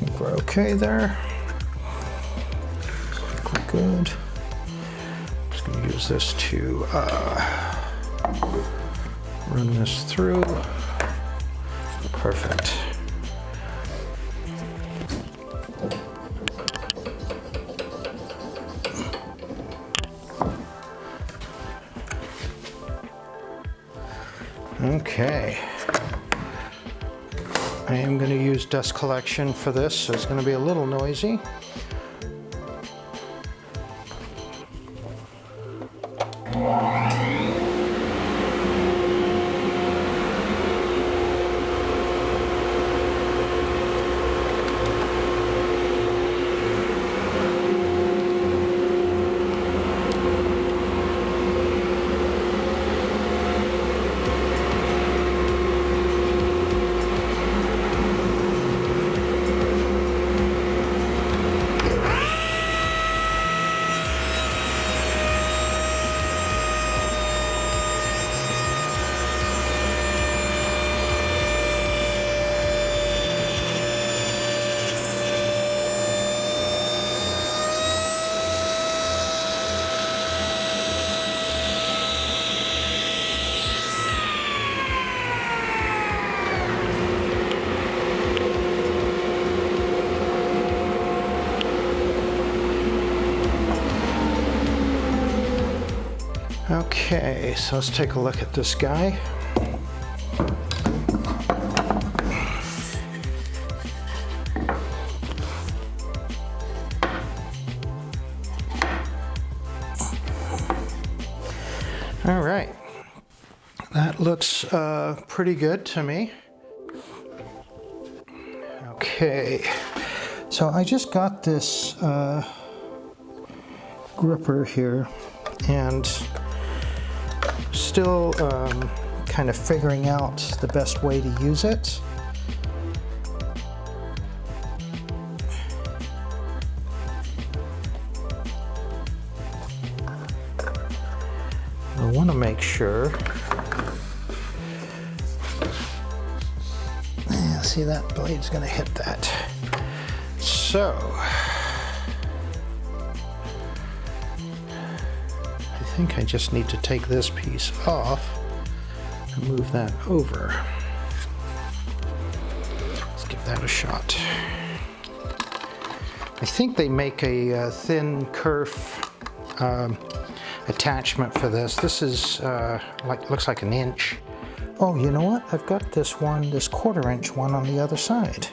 think we're okay there. We're good. Just going to use this to run this through. Perfect. Okay. I am going to use dust collection for this, so it's going to be a little noisy. Okay, so let's take a look at this guy. All right, that looks pretty good to me. Okay, so I just got this gripper here, and still kind of figuring out the best way to use it. I want to make sure. Yeah, see, that blade's going to hit that. So I think I just need to take this piece off and move that over. Let's give that a shot. I think they make a thin kerf attachment for this. This is looks like an inch. Oh, you know what? I've got this one, this 1/4 inch one on the other side.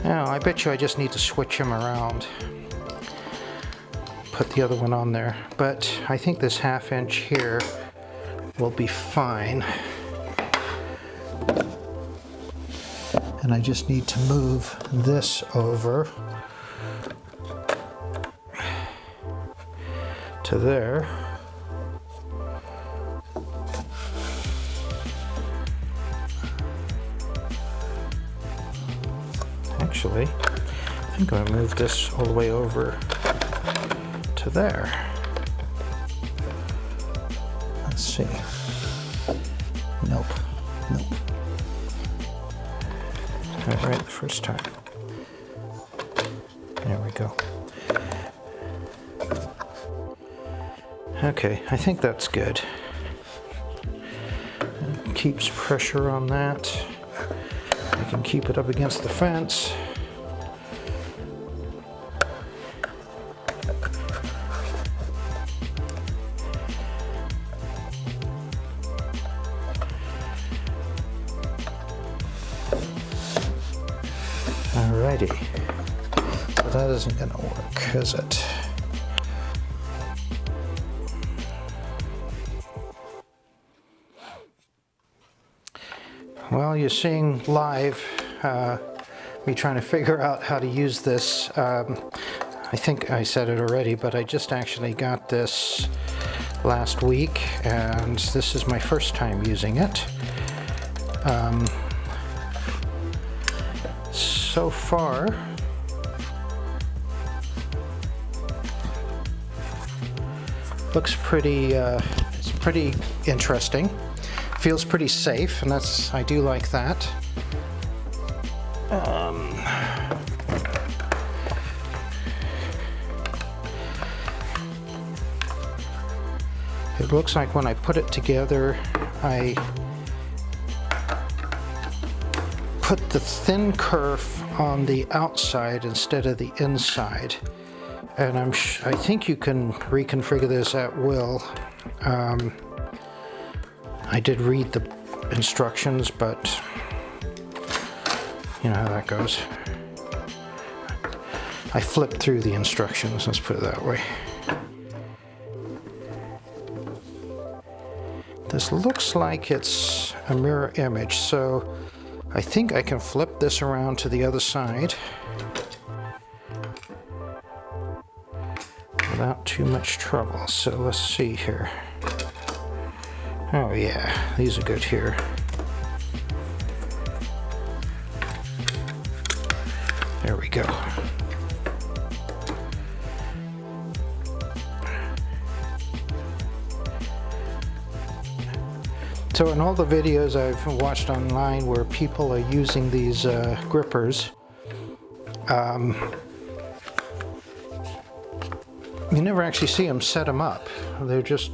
Now, I bet you I just need to switch them around. Put the other one on there, but I think this 1/2 inch here will be fine. And I just need to move this over to there. Actually, I think I'm going to move this all the way over to there. Let's see. Nope. Nope. Got it right the first time. There we go. Okay, I think that's good. It keeps pressure on that. I can keep it up against the fence. Alrighty, so that isn't going to work, is it? Well, you're seeing live me trying to figure out how to use this. I think I said it already, but I just actually got this last week, and this is my first time using it. So far, looks pretty, it's pretty interesting. Feels pretty safe, and I do like that. It looks like when I put it together, I put the thin kerf on the outside instead of the inside. And I think you can reconfigure this at will. I did read the instructions, but you know how that goes. I flipped through the instructions, let's put it that way. This looks like it's a mirror image, so I think I can flip this around to the other side without too much trouble. So let's see here. Oh yeah, these are good here. There we go. So in all the videos I've watched online where people are using these grippers, you never actually see them set them up. They're just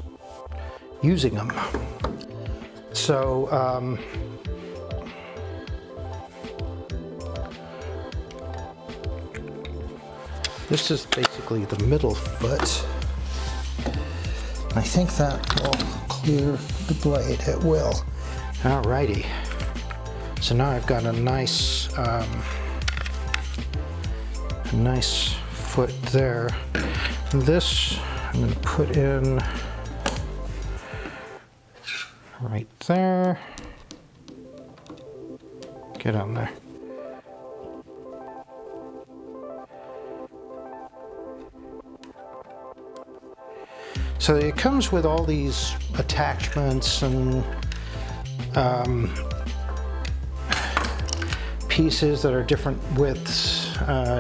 using them. So this is basically the middle foot. I think that will clear the blade. It will. Alrighty. So now I've got a nice foot there. This I'm going to put in right there. Get on there. So it comes with all these attachments and pieces that are different widths,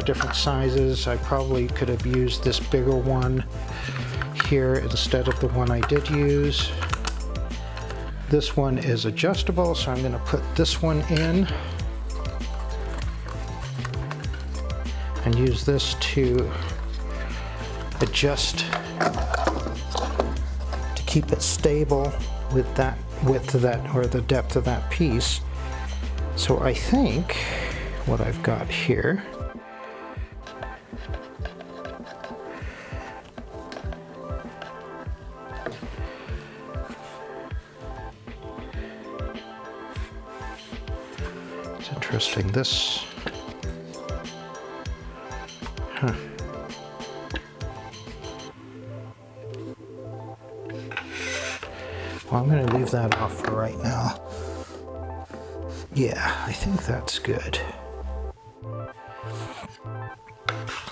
different sizes. I probably could have used this bigger one here instead of the one I did use. This one is adjustable, so I'm going to put this one in and use this to adjust to keep it stable with that width of that, or the depth of that piece. So I think what I've got here it's interesting. This well, I'm going to leave that off for right now. Yeah, I think that's good.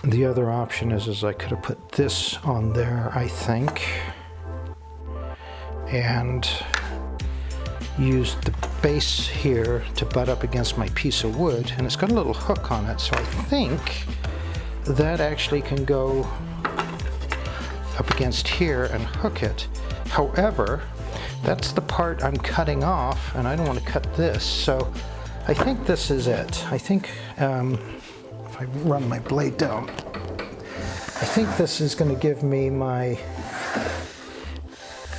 The other option is I could have put this on there, I think, and used the base here to butt up against my piece of wood, and it's got a little hook on it, so I think that actually can go up against here and hook it. However, that's the part I'm cutting off, and I don't want to cut this, so I think this is it. I think if I run my blade down, I think this is going to give me my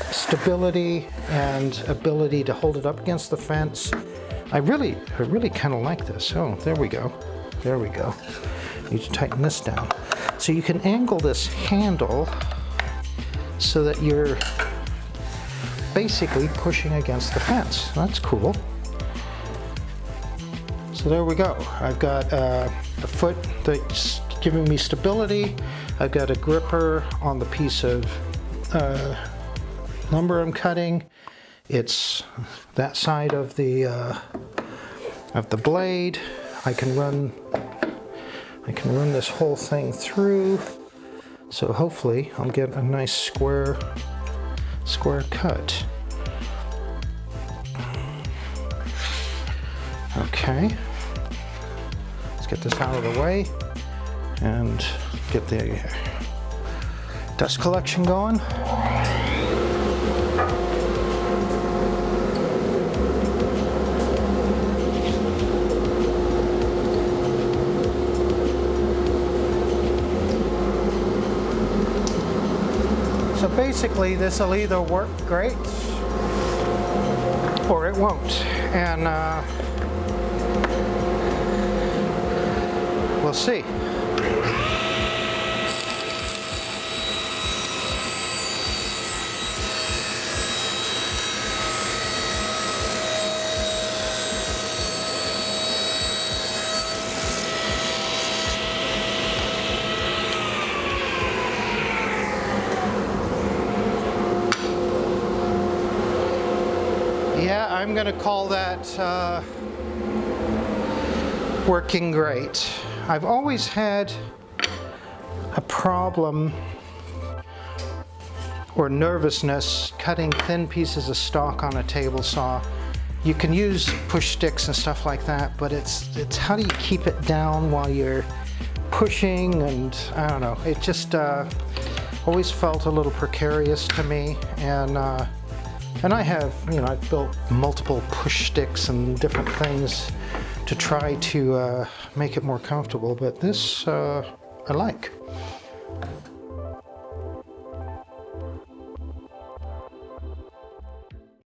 stability and ability to hold it up against the fence. I really kind of like this. Oh, there we go. There we go. Need to tighten this down. So you can angle this handle so that you're basically pushing against the fence. That's cool. So there we go. I've got a foot that's giving me stability. I've got a gripper on the piece of lumber I'm cutting. It's that side of the blade. I can run this whole thing through. So hopefully I'll get a nice square cut. Okay, let's get this out of the way and get the dust collection going. So basically this will either work great or it won't, and we'll see. Yeah, I'm going to call that working great. I've always had a problem or nervousness cutting thin pieces of stock on a table saw. You can use push sticks and stuff like that, but it's how do you keep it down while you're pushing, and I don't know. It just always felt a little precarious to me, and I have, you know, I've built multiple push sticks and different things to try to make it more comfortable, but this I like.